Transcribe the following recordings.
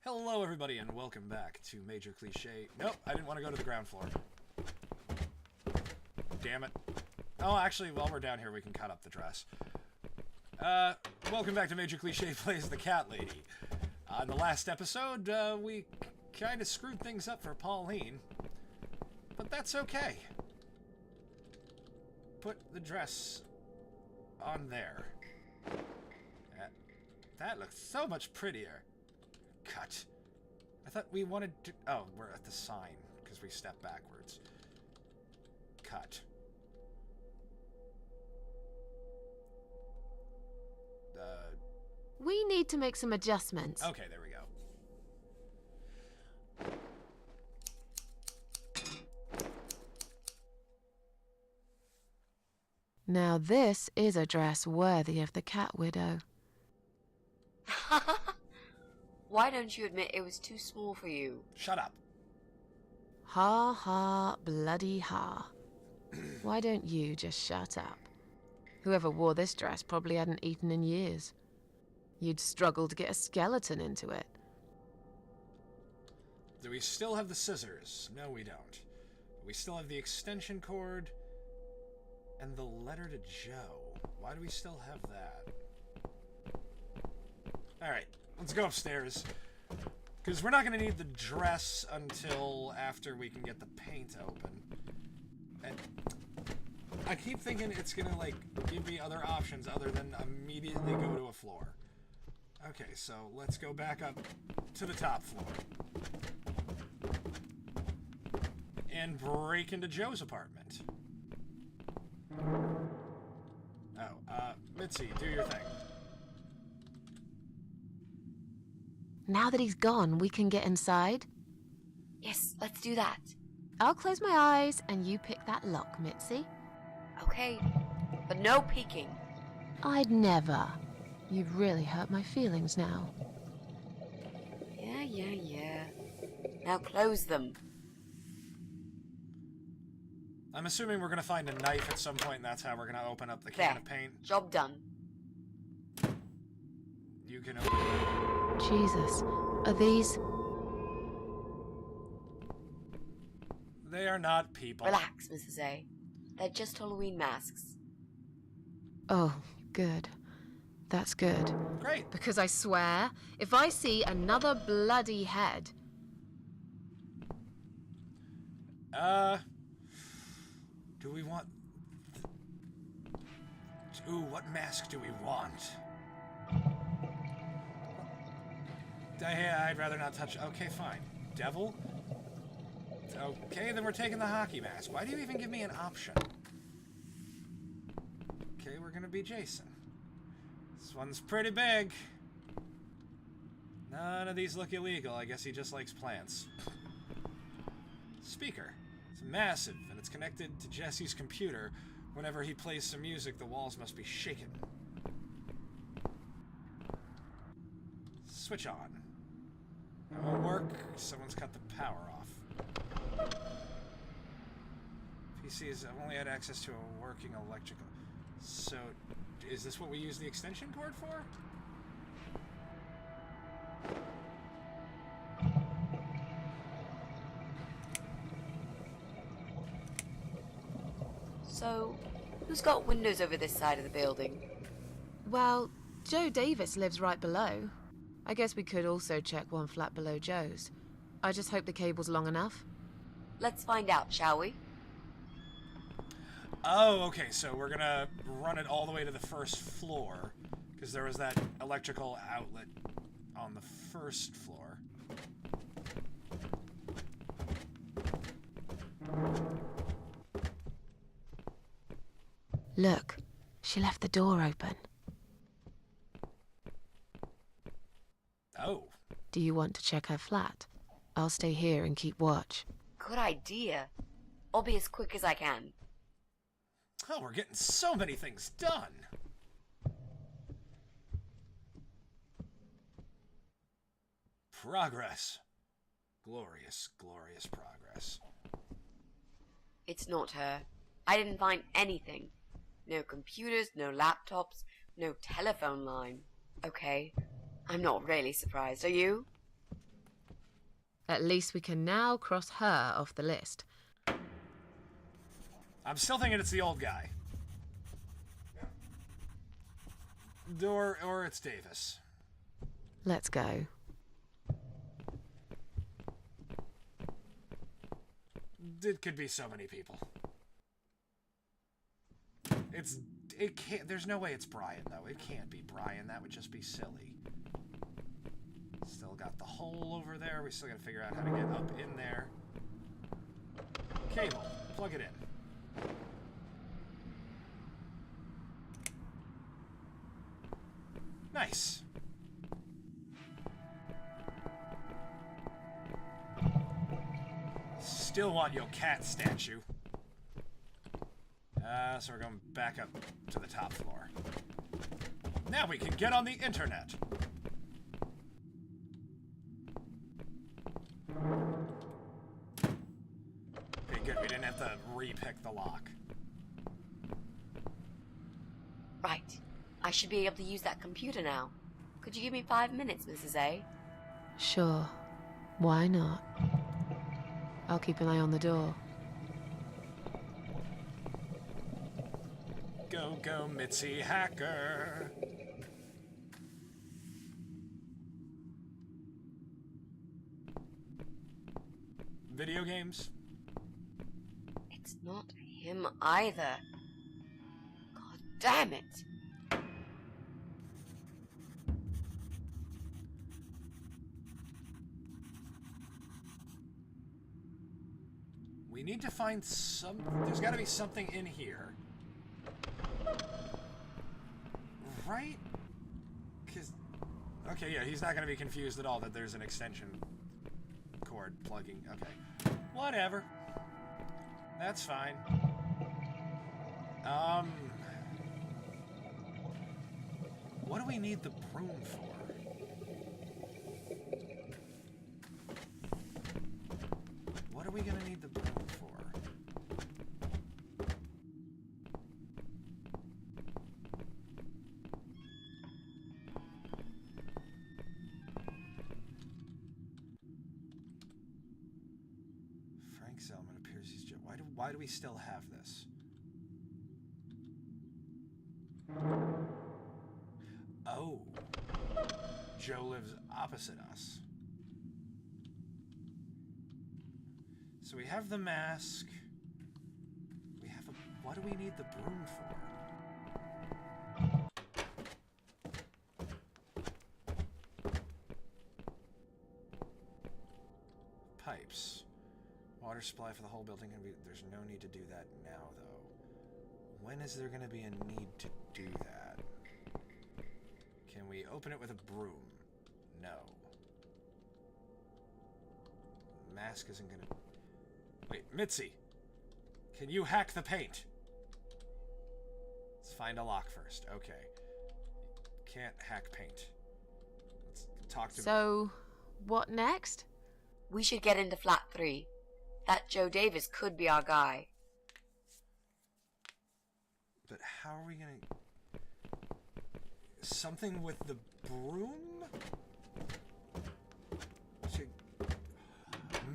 Hello everybody and welcome back to Major Cliche. Nope, I didn't want to go to the ground floor. Damn it. Oh, actually, while we're down here, we can cut up the dress. Welcome back to Major Cliche Plays the Cat Lady. In the last episode, we kind of screwed things up for Pauline. But that's okay. Put the dress on there. That looks so much prettier. Cut. I thought we wanted to... Oh, we're at the sign, because we stepped backwards. Cut. We need to make some adjustments. Okay, there we go. Now this is a dress worthy of the cat widow. Why don't you admit it was too small for you? Shut up. Ha ha, bloody ha. Why don't you just shut up? Whoever wore this dress probably hadn't eaten in years. You'd struggle to get a skeleton into it. Do we still have the scissors? No, we don't. We still have the extension cord and the letter to Joe. Why do we still have that? Alright, let's go upstairs. Because we're not going to need the dress until after we can get the paint open. And I keep thinking it's going to, like, give me other options other than immediately go to a floor. Okay, so let's go back up to the top floor. And break into Joe's apartment. Oh, Mitzi, do your thing. Now that he's gone, we can get inside. Yes, let's do that. I'll close my eyes and you pick that lock, Mitzi. Okay, but no peeking. I'd never. You've really hurt my feelings now. Yeah. Now close them. I'm assuming we're going to find a knife at some point, and that's how we're going to open up the can of paint. Job done. You can open it. Jesus, are these... They are not people. Relax, Mrs. A. They're just Halloween masks. Oh, good. That's good. Great. Because I swear, if I see another bloody head... Do we want... Ooh, what mask do we want? I'd rather not touch... Okay, fine. Devil? Okay, then we're taking the hockey mask. Why do you even give me an option? Okay, we're gonna be Jason. This one's pretty big. None of these look illegal. I guess he just likes plants. Speaker. It's massive, and it's connected to Jesse's computer. Whenever he plays some music, the walls must be shaken. Switch on. It won't work. Someone's cut the power off. PCs have only had access to a working electrical... So, is this what we use the extension cord for? So, who's got windows over this side of the building? Well, Joe Davis lives right below. I guess we could also check one flat below Joe's. I just hope the cable's long enough. Let's find out, shall we? Oh, okay, so we're gonna run it all the way to the first floor, because there was that electrical outlet on the first floor. Look, she left the door open. Oh. Do you want to check her flat? I'll stay here and keep watch. Good idea. I'll be as quick as I can. Oh, we're getting so many things done. Progress. Glorious, glorious progress. It's not her. I didn't find anything. No computers, no laptops, no telephone line. Okay, I'm not really surprised, are you? At least we can now cross her off the list. I'm still thinking it's the old guy. Or it's Davis. Let's go. It could be so many people. It can't, there's no way it's Brian, though. It can't be Brian. That would just be silly. Still got the hole over there. We still gotta figure out how to get up in there. Cable. Plug it in. Nice. Still want your cat statue. So we're going back up to the top floor. Now we can get on the internet. Okay, good. We didn't have to re-pick the lock. Right. I should be able to use that computer now. Could you give me 5 minutes, Mrs. A? Sure. Why not? I'll keep an eye on the door. Go, go, Mitzi Hacker. Video games? It's not him either. God damn it. We need to find some... There's got to be something in here. Right? Because... Okay, yeah, he's not going to be confused at all that there's an extension cord plugging. Okay. Whatever. That's fine. What do we need the broom for? What are we going to need the broom for? Frank Zellman appears he's Joe. Why do we still have this? Oh. Joe lives opposite us. So we have the mask. We have a... What do we need the broom for? Pipes. Water supply for the whole building. There's no need to do that now, though. When is there going to be a need to do that? Can we open it with a broom? No. Mask isn't going to... Wait, Mitzi! Can you hack the paint? Let's find a lock first. Okay. Can't hack paint. Let's talk to... So, what next? We should get into flat 3. That Joe Davis could be our guy. But how are we gonna... Something with the broom?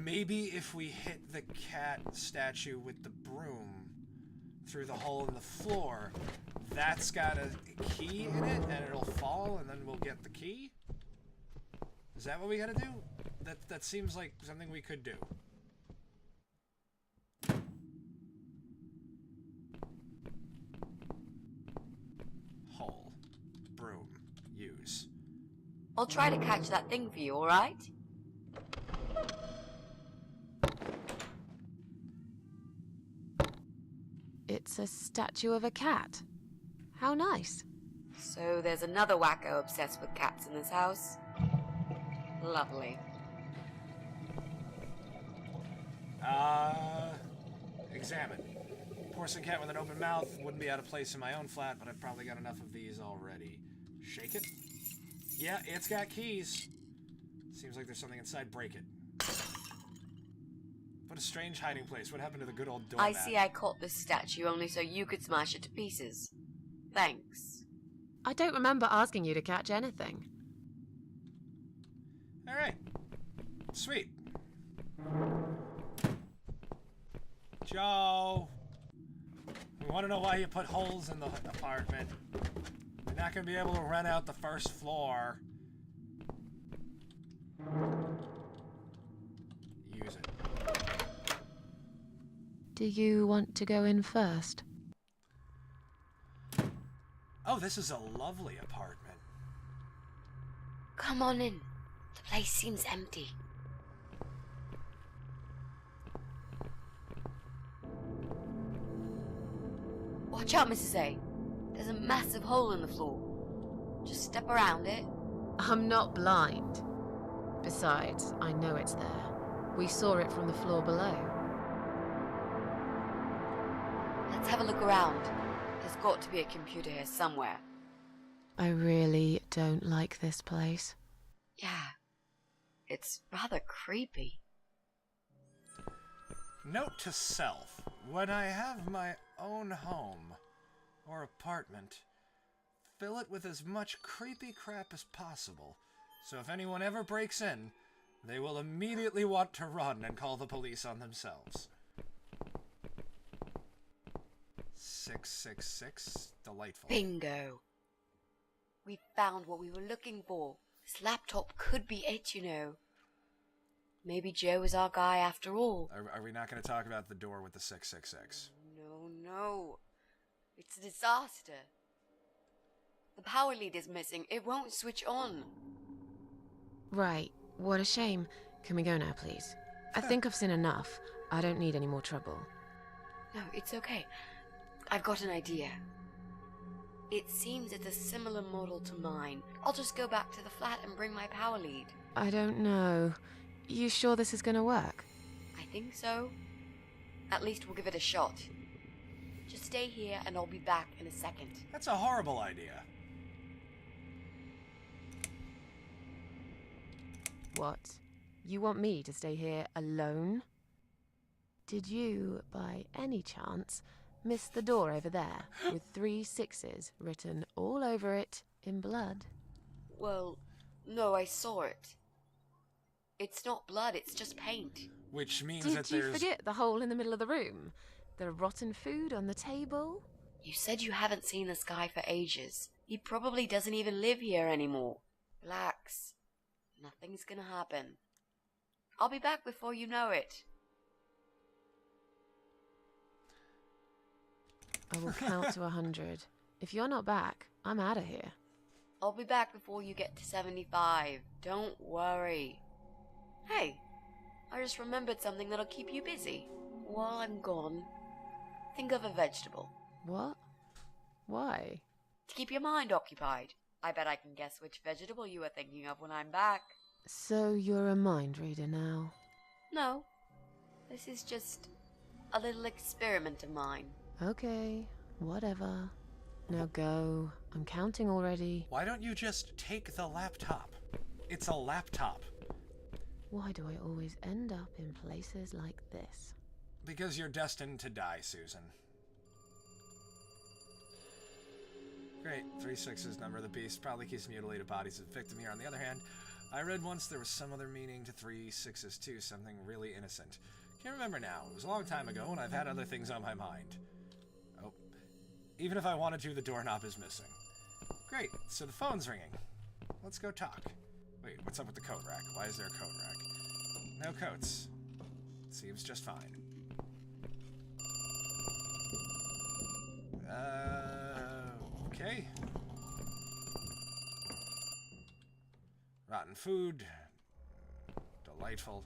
Maybe if we hit the cat statue with the broom through the hole in the floor, that's got a key in it, and it'll fall, and then we'll get the key? Is that what we gotta do? That seems like something we could do. Hole. Broom. Use. I'll try to catch that thing for you, alright? It's a statue of a cat. How nice. So there's another wacko obsessed with cats in this house. Lovely. Examine. Porcelain cat with an open mouth. Wouldn't be out of place in my own flat, but I've probably got enough of these already. Shake it. Yeah, it's got keys. Seems like there's something inside. Break it. What a strange hiding place. What happened to the good old doormat? I see I caught this statue only so you could smash it to pieces. Thanks. I don't remember asking you to catch anything. Alright. Sweet. Joe! We want to know why you put holes in the apartment. You're not going to be able to rent out the first floor. Use it. Do you want to go in first? Oh, this is a lovely apartment. Come on in. The place seems empty. Watch out, Mrs. A. There's a massive hole in the floor. Just step around it. I'm not blind. Besides, I know it's there. We saw it from the floor below. Let's have a look around. There's got to be a computer here somewhere. I really don't like this place. Yeah. It's rather creepy. Note to self, when I have my own home or apartment, fill it with as much creepy crap as possible, so if anyone ever breaks in, they will immediately want to run and call the police on themselves. 666, delightful. Bingo. We found what we were looking for. This laptop could be it, you know. Maybe Joe is our guy after all. Are we not going to talk about the door with the 666? No. It's a disaster. The power lead is missing. It won't switch on. Right. What a shame. Can we go now, please? I think I've seen enough. I don't need any more trouble. No, it's okay. I've got an idea. It seems it's a similar model to mine. I'll just go back to the flat and bring my power lead. I don't know. You sure this is gonna work? I think so. At least we'll give it a shot. Just stay here and I'll be back in a second. That's a horrible idea. What? You want me to stay here alone? Did you, by any chance, miss the door over there with 3 6s written all over it in blood? Well, no, I saw it. It's not blood, it's just paint. Which means Did that you there's... forget the hole in the middle of the room? The rotten food on the table? You said you haven't seen this guy for ages. He probably doesn't even live here anymore. Relax. Nothing's gonna happen. I'll be back before you know it. I will count to 100. If you're not back, I'm out of here. I'll be back before you get to 75. Don't worry. Hey, I just remembered something that'll keep you busy. While I'm gone, think of a vegetable. What? Why? To keep your mind occupied. I bet I can guess which vegetable you were thinking of when I'm back. So you're a mind reader now? No, this is just a little experiment of mine. Okay, whatever. Now go. I'm counting already. Why don't you just take the laptop? It's a laptop. Why do I always end up in places like this? Because you're destined to die, Susan. Great. 3 6s, number of the beast. Probably keeps mutilated bodies as a victim here. On the other hand, I read once there was some other meaning to 3 6s too. Something really innocent. Can't remember now. It was a long time ago, and I've had other things on my mind. Oh. Even if I wanted to, the doorknob is missing. Great. So the phone's ringing. Let's go talk. Wait, what's up with the coat rack? Why is there a coat rack? No coats. Seems just fine. Okay. Rotten food. Delightful.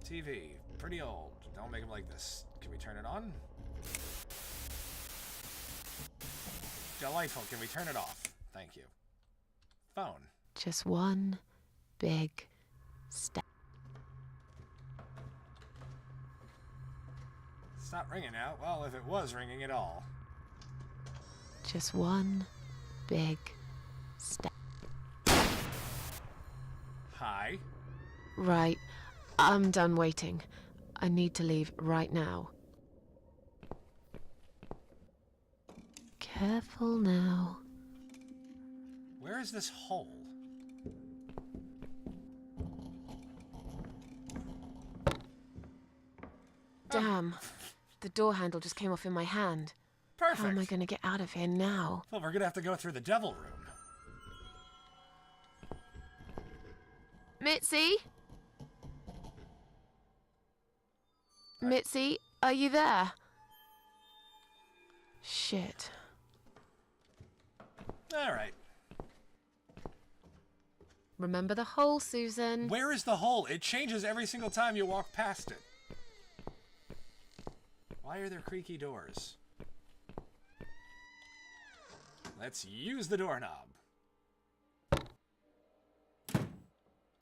TV. Pretty old. Don't make them like this. Can we turn it on? Delightful. Can we turn it off? Thank you. Phone. Just one big step. It's not ringing now. Well, if it was ringing at all. Just one big step. Hi. Right. I'm done waiting. I need to leave right now. Careful now. Where is this hole? Damn. The door handle just came off in my hand. Perfect. How am I going to get out of here now? Well, we're gonna have to go through the devil room. Mitzi? Mitzi, are you there? Shit. All right. Remember the hole, Susan. Where is the hole? It changes every single time you walk past it. Why are there creaky doors? Let's use the doorknob.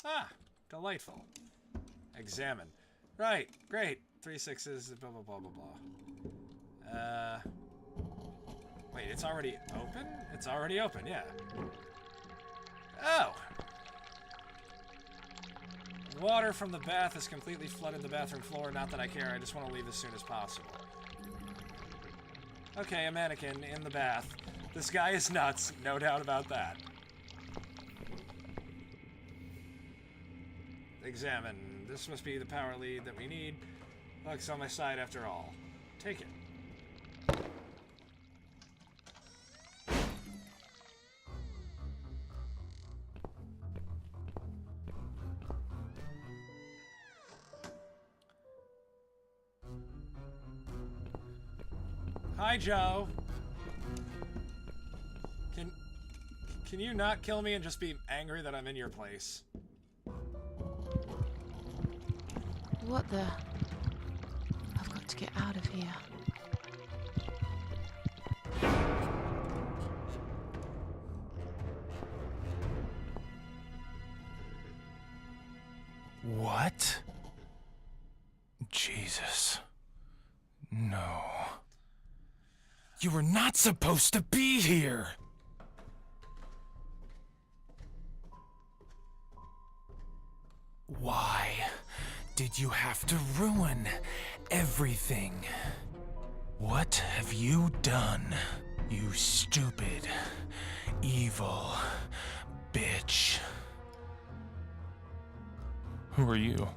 Ah, delightful. Examine. Right, great. 3 6s, blah, blah, blah, blah, blah. Wait, it's already open? It's already open, yeah. Oh! Water from the bath has completely flooded the bathroom floor. Not that I care, I just want to leave as soon as possible. Okay, a mannequin in the bath. This guy is nuts, no doubt about that. Examine. This must be the power lead that we need. Luck's on my side after all. Take it. Hi, Joe. Can you not kill me and just be angry that I'm in your place? What the? I've got to get out of here. What? Jesus. No. You were not supposed to be here! Why did you have to ruin everything? What have you done, you stupid, evil bitch? Who are you?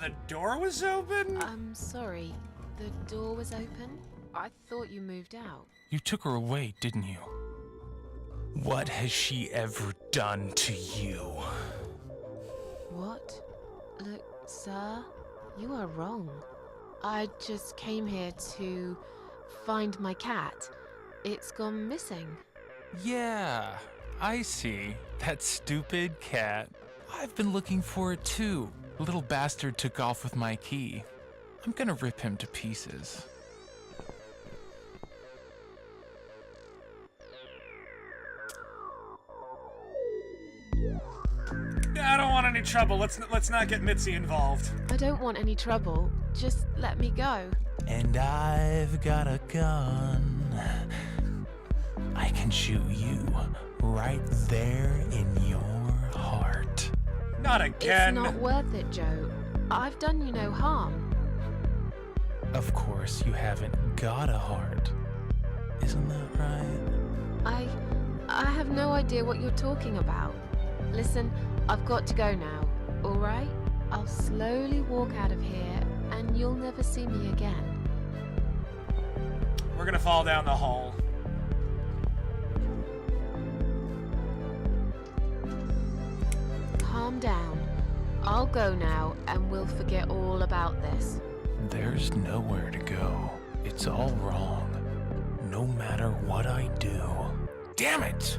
The door was open? I'm sorry. The door was open? I thought you moved out. You took her away, didn't you? What has she ever done to you? What? Look, sir, you are wrong. I just came here to find my cat. It's gone missing. Yeah, I see. That stupid cat. I've been looking for it too. The little bastard took off with my key. I'm gonna rip him to pieces. I don't want any trouble. Let's not get Mitzi involved. I don't want any trouble. Just let me go. And I've got a gun. I can shoot you right there in your heart. Not again. It's not worth it, Joe. I've done you no harm. Of course, you haven't got a heart. Isn't that right? I have no idea what you're talking about. Listen, I've got to go now, all right? I'll slowly walk out of here, and you'll never see me again. We're gonna fall down the hole. Calm down. I'll go now, and we'll forget all about this. There's nowhere to go. It's all wrong. No matter what I do. Damn it!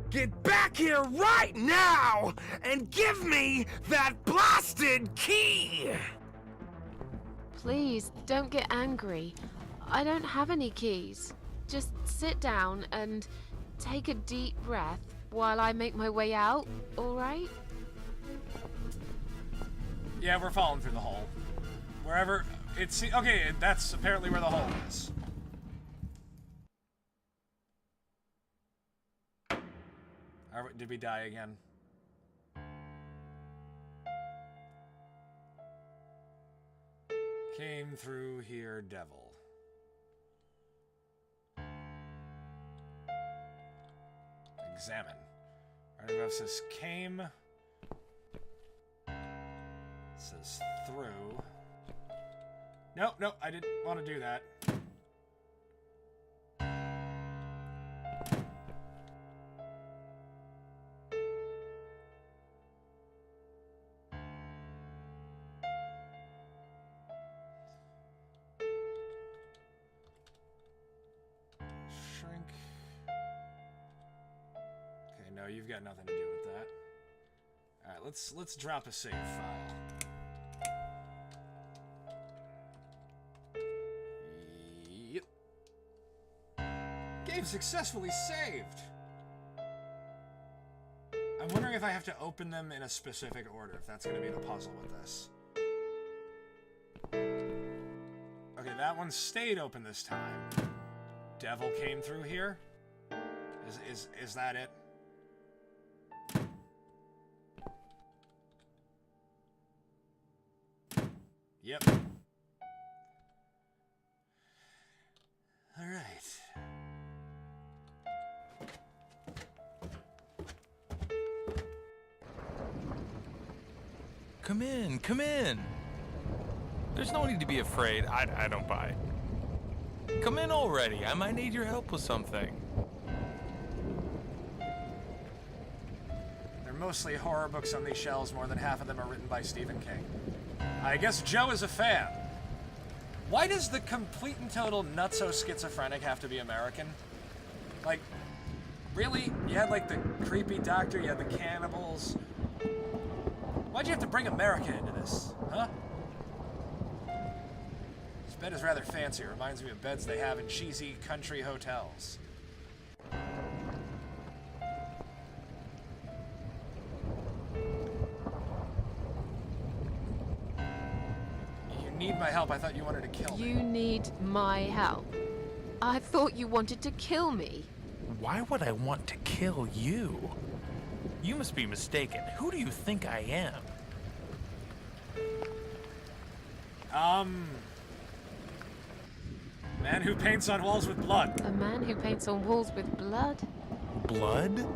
Get back here right now and give me that blasted key! Please, don't get angry. I don't have any keys. Just sit down and take a deep breath while I make my way out, all right? Yeah, we're falling through the hole. Wherever it's okay. That's apparently where the hole is. Did we die again? Came through here, devil. Examine. Right above says came says through. Nope, nope, I didn't want to do that. Shrink. Okay, no, you've got nothing to do with that. All right, let's drop a save file. Yep. Game successfully saved. I'm wondering if I have to open them in a specific order, if that's going to be the puzzle with this. Okay, that one stayed open this time. Devil came through here. Is that it? Yep. All right. Come in, come in. There's no need to be afraid. I don't buy it. Come in already. I might need your help with something. They're mostly horror books on these shelves. More than half of them are written by Stephen King. I guess Joe is a fan. Why does the complete and total nutso schizophrenic have to be American? Like, really? You had, like, the creepy doctor, you had the cannibals. Why'd you have to bring America into this, huh? This bed is rather fancy. It reminds me of beds they have in cheesy country hotels. Need my help. I thought you wanted to kill me. You need my help. I thought you wanted to kill me. Why would I want to kill you? You must be mistaken. Who do you think I am? Man who paints on walls with blood. A man who paints on walls with blood? Blood?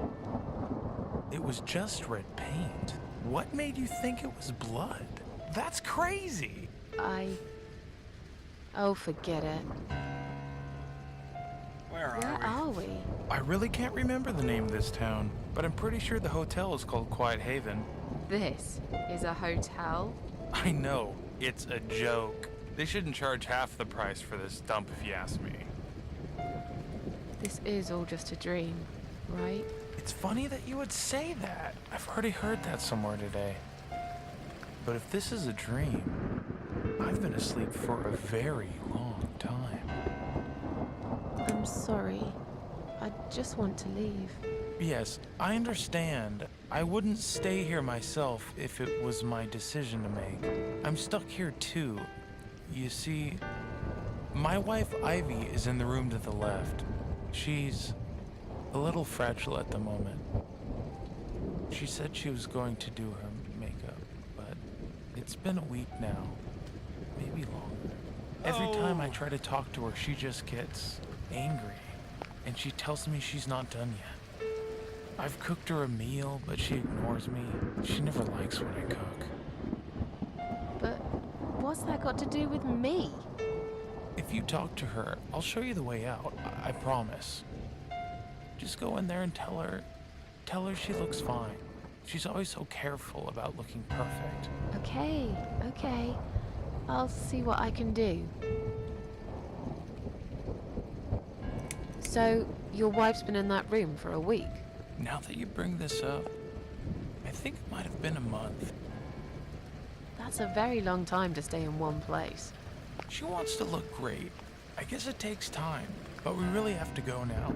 It was just red paint. What made you think it was blood? That's crazy. Oh, forget it. Where Where are we? I really can't remember the name of this town, but I'm pretty sure the hotel is called Quiet Haven. This is a hotel? I know, it's a joke. They shouldn't charge half the price for this dump if you ask me. This is all just a dream, right? It's funny that you would say that. I've already heard that somewhere today. But if this is a dream, I've been asleep for a very long time. I'm sorry. I just want to leave. Yes, I understand. I wouldn't stay here myself if it was my decision to make. I'm stuck here too. You see, my wife Ivy is in the room to the left. She's a little fragile at the moment. She said she was going to do her makeup, but it's been a week now. Maybe longer. Every time I try to talk to her, she just gets angry. And she tells me she's not done yet. I've cooked her a meal, but she ignores me. She never likes when I cook. But what's that got to do with me? If you talk to her, I'll show you the way out. I promise. Just go in there and tell her she looks fine. She's always so careful about looking perfect. Okay. I'll see what I can do. So, your wife's been in that room for a week? Now that you bring this up, I think it might have been a month. That's a very long time to stay in one place. She wants to look great. I guess it takes time, but we really have to go now.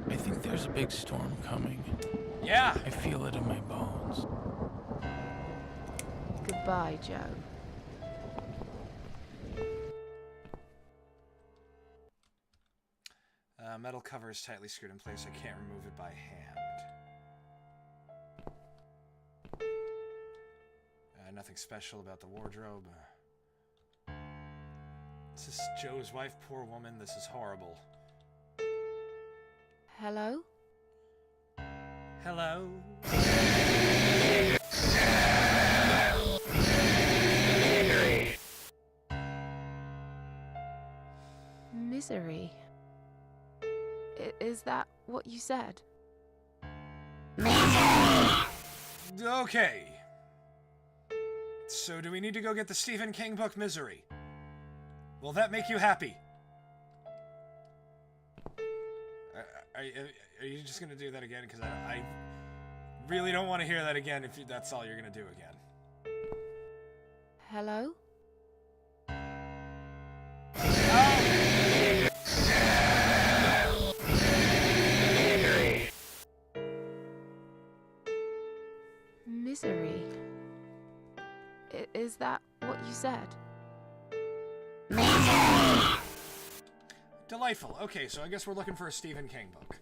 I think there's a big storm coming. Yeah. I feel it in my bones. Goodbye, Joe. Metal cover is tightly screwed in place. I can't remove it by hand. Nothing special about the wardrobe. This is Joe's wife, poor woman. This is horrible. Hello? Hello? Misery. Is that what you said? Okay. So do we need to go get the Stephen King book Misery? Will that make you happy? Are you just gonna do that again? Because I really don't want to hear that again if that's all you're gonna do again. Hello? Misery. Is that what you said? Delightful. Okay, so I guess we're looking for a Stephen King book.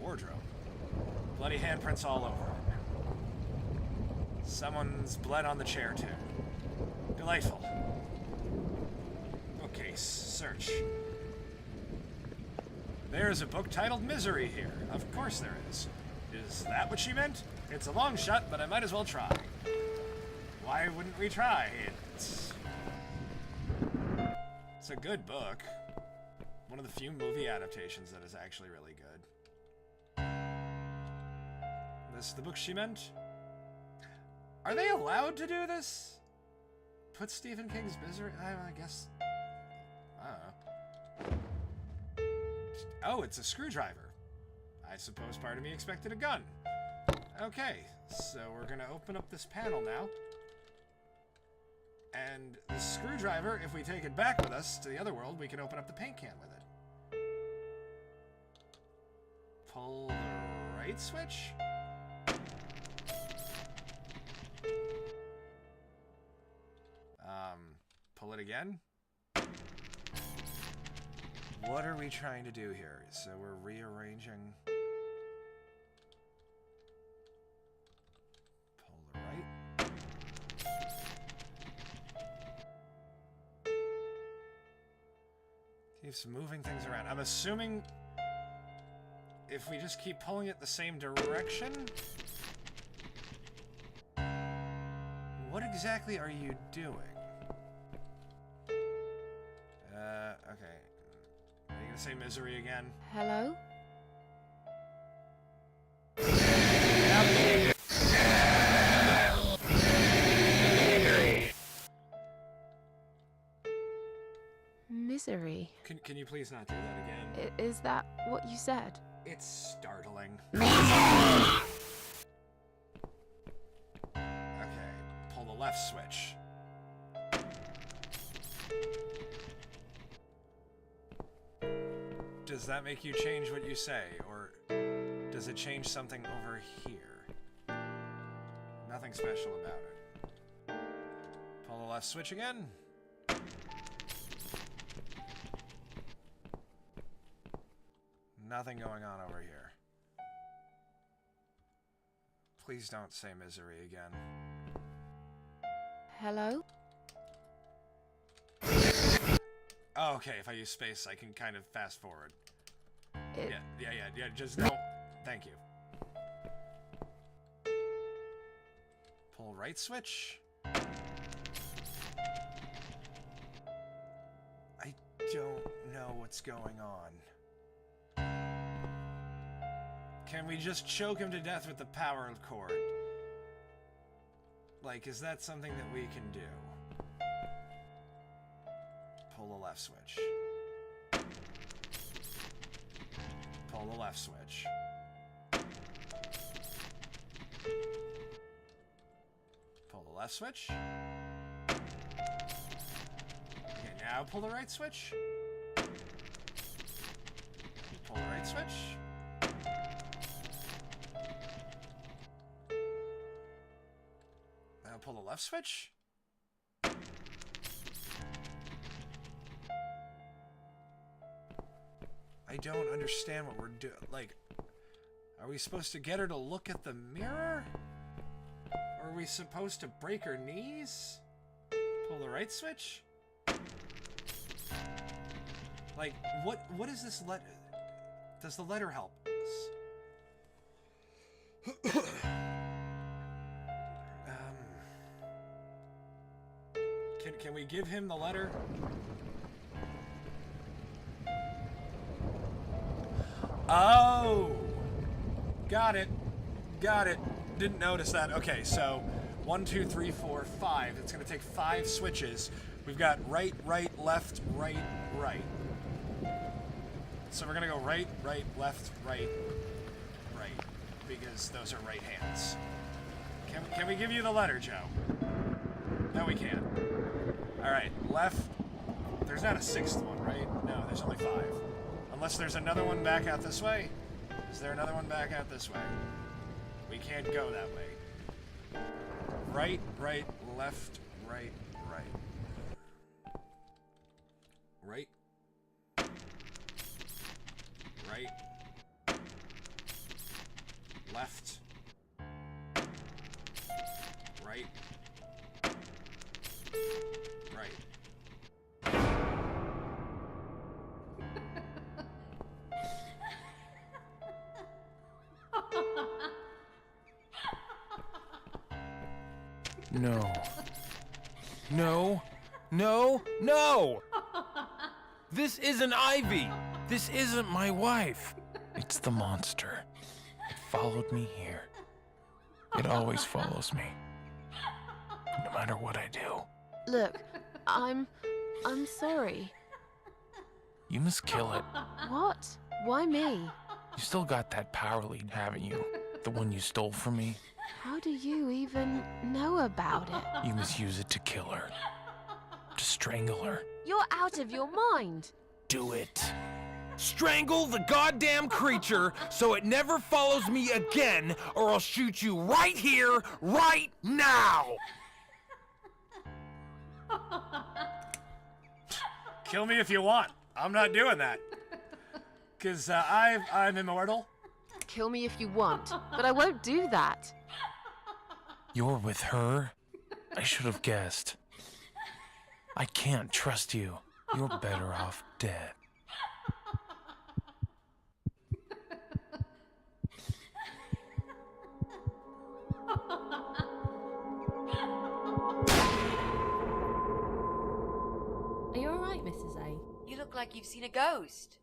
Wardrobe. Bloody handprints all over it. Someone's bled on the chair, too. Delightful. Okay, search. There's a book titled Misery here. Of course there is. Is that what she meant? It's a long shot, but I might as well try. Why wouldn't we try? It's a good book. One of the few movie adaptations that is actually really good. This is the book she meant? Are they allowed to do this? Put Stephen King's Misery? I guess. I don't know. Oh, it's a screwdriver. I suppose part of me expected a gun. Okay, so we're gonna open up this panel now. And the screwdriver, if we take it back with us to the other world, we can open up the paint can with it. Pull the right switch. Pull it again. What are we trying to do here? So we're rearranging. Pull the right. Keeps moving things around. I'm assuming if we just keep pulling it the same direction. What exactly are you doing? Okay. Are you gonna say Misery again? Hello? Misery. Can you please not do that again? Is that what you said? It's startling. Okay, pull the left switch. Does that make you change what you say, or does it change something over here? Nothing special about it. Pull the left switch again. Nothing going on over here. Please don't say Misery again. Hello? Oh, okay, if I use space, I can kind of fast forward. It- Yeah, just no. Thank you. Pull right switch. I don't know what's going on. Can we just choke him to death with the power cord? Like, is that something that we can do? Pull the left switch. Pull the left switch. Pull the left switch. Okay, now pull the right switch. Pull the right switch. Now pull the left switch. I don't understand what we're doing. Like, are we supposed to get her to look at the mirror? Or are we supposed to break her knees? Pull the right switch? Like, what is this letter? Does the letter help us? Can we give him the letter? Oh! Got it. Got it. Didn't notice that. Okay, so 1, 2, 3, 4, 5. It's going to take 5 switches. We've got right, right, left, right, right. So we're going to go right, right, left, right, right. Because those are right hands. Can we give you the letter, Joe? No, we can't. Alright, left. There's not a 6th one, right? No, there's only 5. Unless there's another one back out this way. Is there another one back out this way? We can't go that way. Right, right, left, right, right. Right. Right. Left. Right. Right. No. No. No. No! This isn't Ivy! This isn't my wife! It's the monster. It followed me here. It always follows me. No matter what I do. Look, I'm sorry. You must kill it. What? Why me? You still got that power lead, haven't you? The one you stole from me? How do you even know about it? You must use it to kill her. To strangle her. You're out of your mind. Do it. Strangle the goddamn creature so it never follows me again, or I'll shoot you right here, right now! Kill me if you want. I'm not doing that. Because I'm immortal. Kill me if you want, but I won't do that. You're with her? I should have guessed. I can't trust you. You're better off dead. Are you alright, Mrs. A? You look like you've seen a ghost.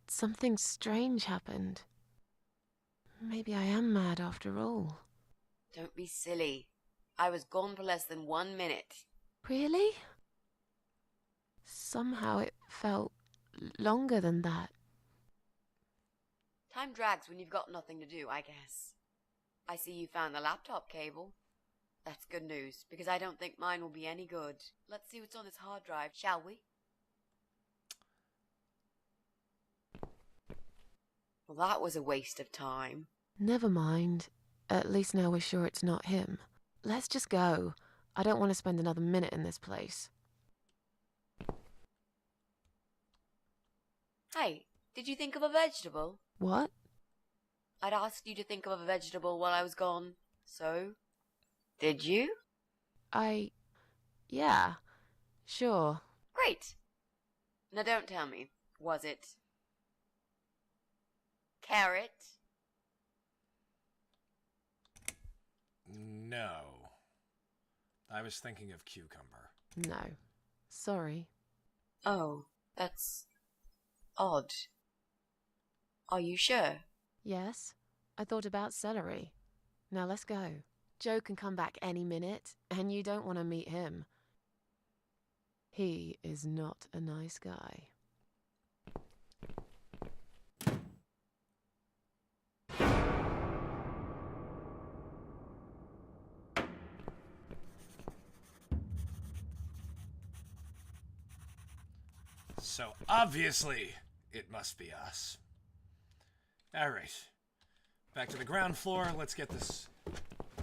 Something strange happened. Maybe I am mad after all. Don't be silly. I was gone for less than 1 minute. Really? Somehow it felt longer than that. Time drags when you've got nothing to do, I guess. I see you found the laptop cable. That's good news, because I don't think mine will be any good. Let's see what's on this hard drive, shall we? Well, that was a waste of time. Never mind. At least now we're sure it's not him. Let's just go. I don't want to spend another minute in this place. Hey, did you think of a vegetable? What? I'd asked you to think of a vegetable while I was gone. So, did you? Yeah, sure. Great. Now don't tell me. Was it carrot? No. I was thinking of cucumber. No. Sorry. Oh, that's odd. Are you sure? Yes, I thought about celery. Now let's go. Joe can come back any minute, and you don't want to meet him. He is not a nice guy. So obviously, it must be us. Alright. Back to the ground floor. Let's get this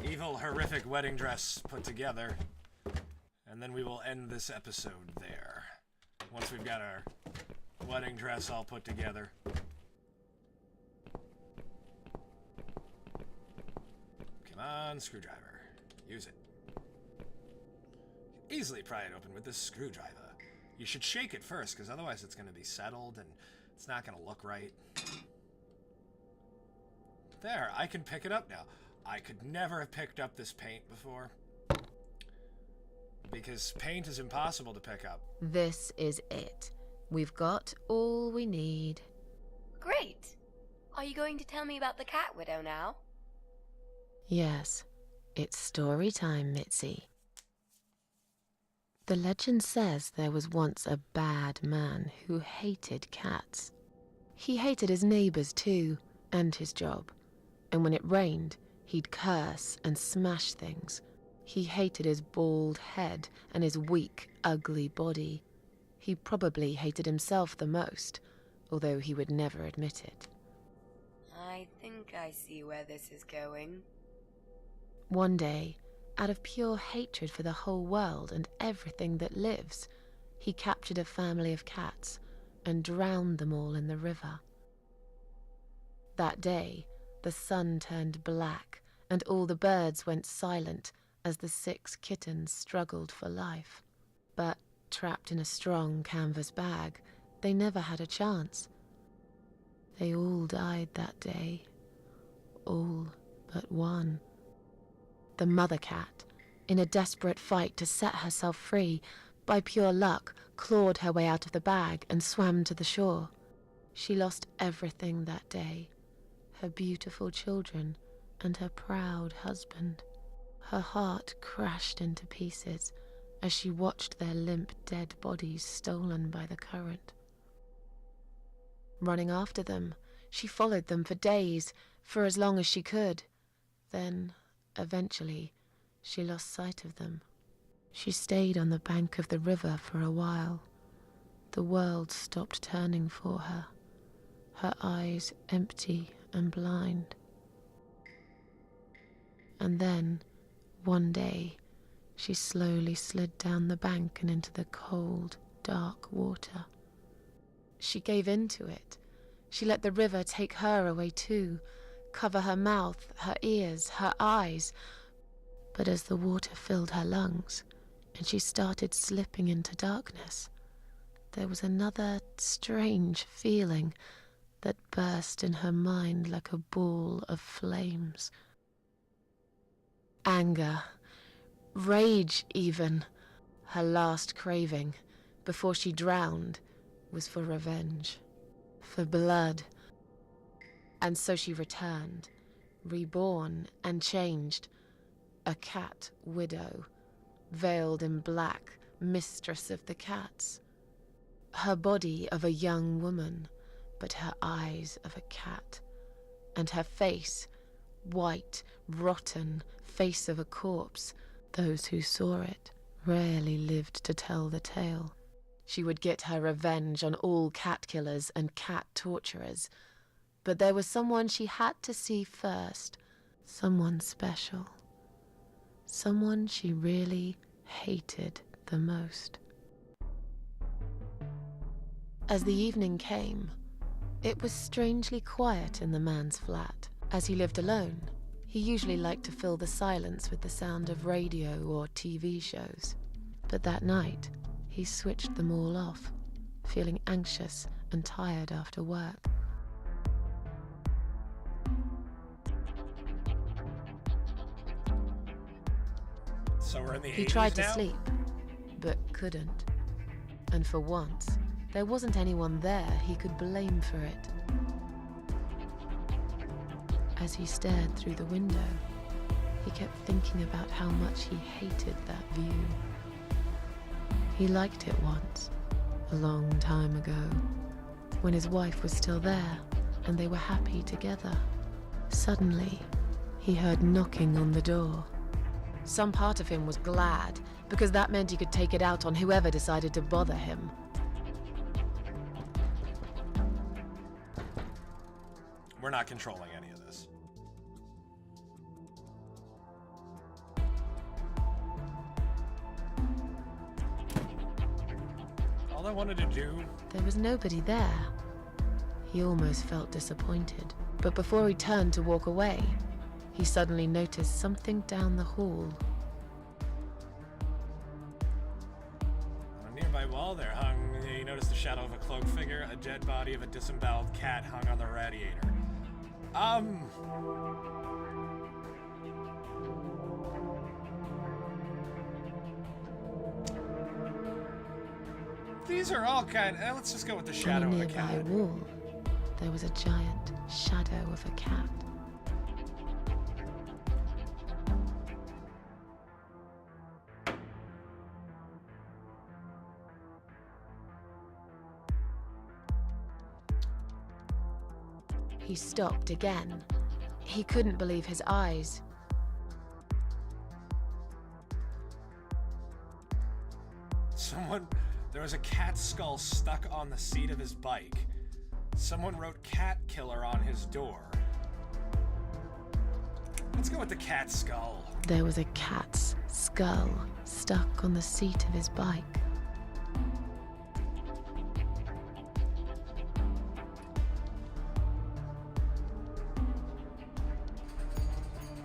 evil, horrific wedding dress put together. And then we will end this episode there. Once we've got our wedding dress all put together. Come on, screwdriver. Use it. Easily pry it open with this screwdriver. You should shake it first, because otherwise it's going to be settled and it's not going to look right. There, I can pick it up now. I could never have picked up this paint before. Because paint is impossible to pick up. This is it. We've got all we need. Great. Are you going to tell me about the cat widow now? Yes, it's story time, Mitzi. The legend says there was once a bad man who hated cats. He hated his neighbors too, and his job. And when it rained, he'd curse and smash things. He hated his bald head and his weak, ugly body. He probably hated himself the most, although he would never admit it. I think I see where this is going. One day, out of pure hatred for the whole world and everything that lives, he captured a family of cats and drowned them all in the river. That day, the sun turned black and all the birds went silent as the 6 kittens struggled for life. But trapped in a strong canvas bag, they never had a chance. They all died that day. All but one. The mother cat, in a desperate fight to set herself free, by pure luck, clawed her way out of the bag and swam to the shore. She lost everything that day. Her beautiful children and her proud husband. Her heart crashed into pieces as she watched their limp, dead bodies stolen by the current. Running after them, she followed them for days, for as long as she could. Then, eventually, she lost sight of them. She stayed on the bank of the river for a while. The world stopped turning for her, her eyes empty and blind. And then, one day, she slowly slid down the bank and into the cold, dark water. She gave in to it. She let the river take her away too, cover her mouth, her ears, her eyes. But as the water filled her lungs, and she started slipping into darkness, there was another strange feeling that burst in her mind like a ball of flames. Anger, rage even. Her last craving, before she drowned, was for revenge, for blood. And so she returned, reborn and changed, a cat widow, veiled in black, mistress of the cats. Her body of a young woman, but her eyes of a cat, and her face, white, rotten, face of a corpse. Those who saw it rarely lived to tell the tale. She would get her revenge on all cat killers and cat torturers. But there was someone she had to see first, someone special. Someone she really hated the most. As the evening came, it was strangely quiet in the man's flat. As he lived alone, he usually liked to fill the silence with the sound of radio or TV shows. But that night, he switched them all off, feeling anxious and tired after work. So we're in the 80s He tried to now? sleep, but couldn't. And for once, there wasn't anyone there he could blame for it. As he stared through the window, he kept thinking about how much he hated that view. He liked it once, a long time ago, when his wife was still there and they were happy together. Suddenly, he heard knocking on the door. Some part of him was glad, because that meant he could take it out on whoever decided to bother him. We're not controlling any of this. All I wanted to do... There was nobody there. He almost felt disappointed, but before he turned to walk away, he suddenly noticed something down the hall. On a nearby wall there he noticed the shadow of a cloaked figure, a dead body of a disemboweled cat hung on the radiator. These are all kind of... let's just go with the On shadow a of a nearby cat. wall, there was a giant shadow of a cat. He stopped again. He couldn't believe his eyes. There was a cat skull stuck on the seat of his bike. Someone wrote cat killer on his door. Let's go with the cat skull. There was a cat's skull stuck on the seat of his bike.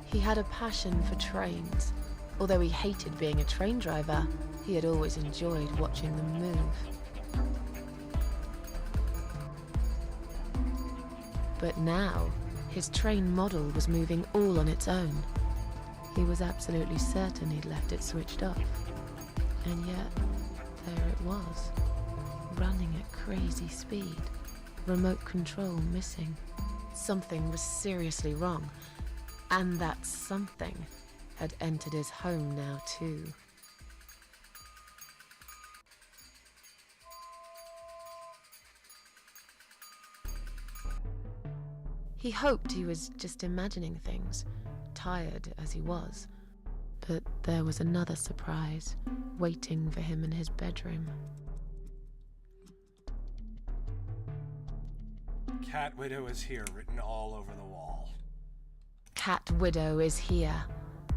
He had a passion for trains. Although he hated being a train driver, he had always enjoyed watching them move. But now, his train model was moving all on its own. He was absolutely certain he'd left it switched off. And yet, there it was, running at crazy speed, remote control missing. Something was seriously wrong, and that something had entered his home now too. He hoped he was just imagining things, tired as he was. But there was another surprise waiting for him in his bedroom. Cat Widow is here, written all over the wall. Cat Widow is here,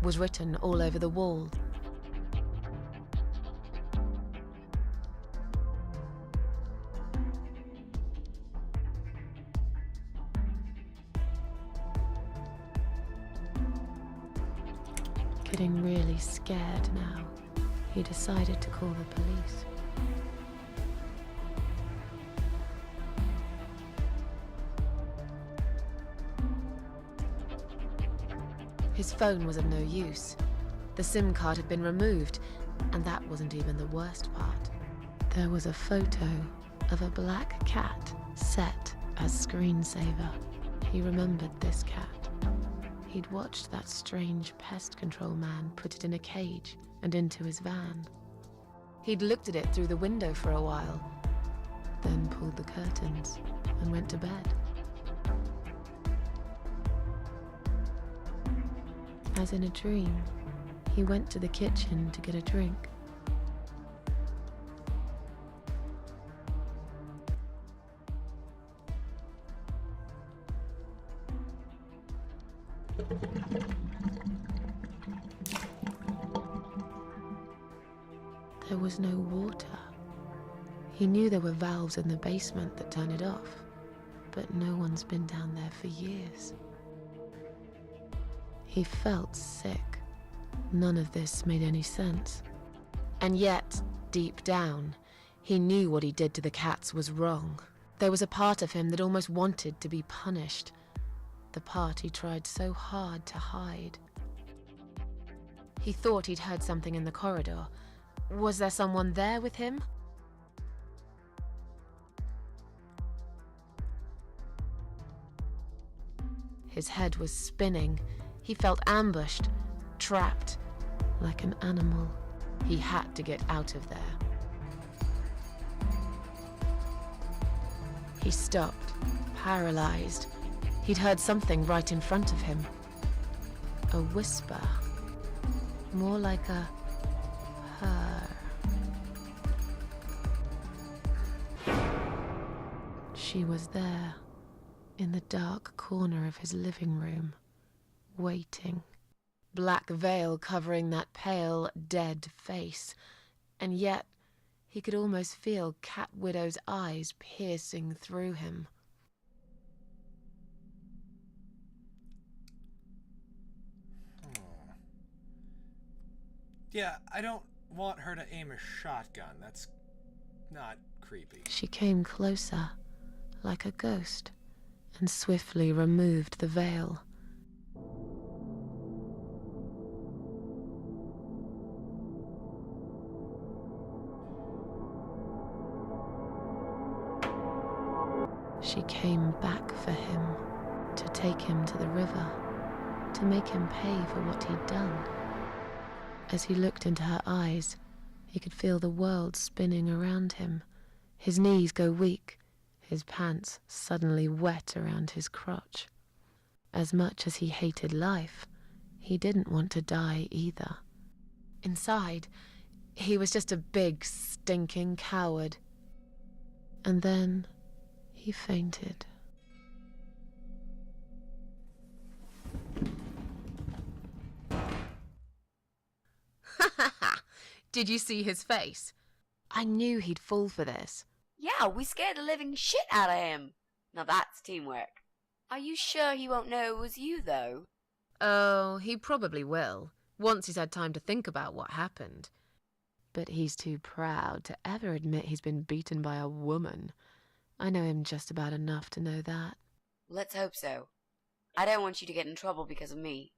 was written all over the wall. Getting really scared now, he decided to call the police. His phone was of no use. The SIM card had been removed, and that wasn't even the worst part. There was a photo of a black cat set as screensaver. He remembered this cat. He'd watched that strange pest control man put it in a cage and into his van. He'd looked at it through the window for a while, then pulled the curtains and went to bed. As in a dream, he went to the kitchen to get a drink. There was no water. He knew there were valves in the basement that turned it off, but no one's been down there for years. He felt sick. None of this made any sense. And yet, deep down, he knew what he did to the cats was wrong. There was a part of him that almost wanted to be punished. The part he tried so hard to hide. He thought he'd heard something in the corridor. Was there someone there with him? His head was spinning. He felt ambushed, trapped, like an animal. He had to get out of there. He stopped, paralyzed. He'd heard something right in front of him. A whisper. More like a her. She was there, in the dark corner of his living room, waiting. Black veil covering that pale, dead face. And yet, he could almost feel Cat Widow's eyes piercing through him. Yeah, I don't want her to aim a shotgun. That's not creepy. She came closer, like a ghost, and swiftly removed the veil. She came back for him, to take him to the river, to make him pay for what he'd done. As he looked into her eyes, he could feel the world spinning around him, his knees go weak, his pants suddenly wet around his crotch. As much as he hated life, he didn't want to die either. Inside, he was just a big, stinking coward. And then he fainted. Did you see his face? I knew he'd fall for this. Yeah, we scared the living shit out of him. Now that's teamwork. Are you sure he won't know it was you, though? Oh, he probably will, once he's had time to think about what happened. But he's too proud to ever admit he's been beaten by a woman. I know him just about enough to know that. Let's hope so. I don't want you to get in trouble because of me.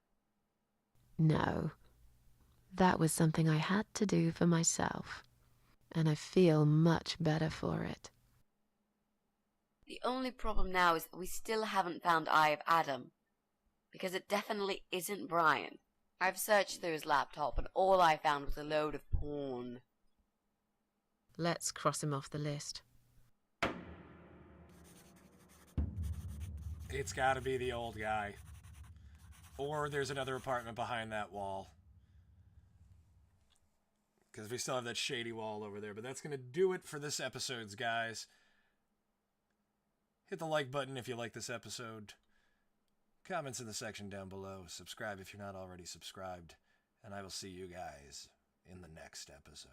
No. That was something I had to do for myself. And I feel much better for it. The only problem now is that we still haven't found Eye of Adam. Because it definitely isn't Brian. I've searched through his laptop and all I found was a load of porn. Let's cross him off the list. It's gotta be the old guy. Or there's another apartment behind that wall. Because we still have that shady wall over there. But that's going to do it for this episode, guys. Hit the like button if you like this episode. Comments in the section down below. Subscribe if you're not already subscribed. And I will see you guys in the next episode.